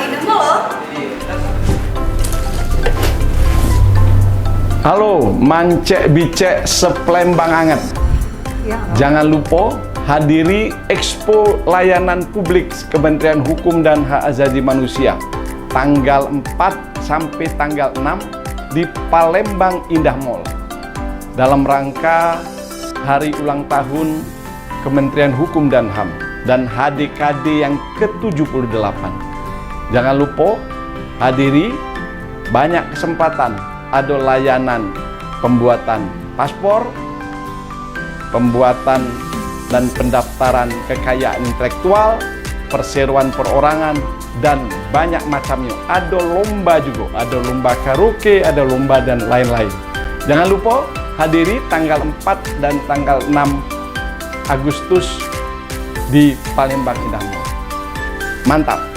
Indah Mall loh. Halo, mancek bicek seplembang anget. Jangan lupa hadiri Expo Layanan Publik Kementerian Hukum dan Hak Asasi Manusia tanggal 4 sampai tanggal 6 di Palembang Indah Mall dalam rangka hari ulang tahun Kementerian Hukum dan HAM dan HDKD yang ke-78. Jangan lupa hadiri, banyak kesempatan. Ada layanan pembuatan paspor, pembuatan dan pendaftaran kekayaan intelektual, perseroan perorangan, dan banyak macamnya. Ada lomba juga, ada lomba karaoke, ada lomba dan lain-lain. Jangan lupa hadiri tanggal 4 dan tanggal 6 Agustus di Palembang Indah Mall. Mantap!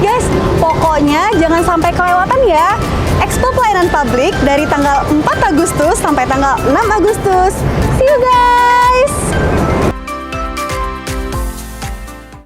Guys, pokoknya jangan sampai kelewatan ya. Expo Pelayanan Publik dari tanggal 4 Agustus sampai tanggal 6 Agustus. See you guys!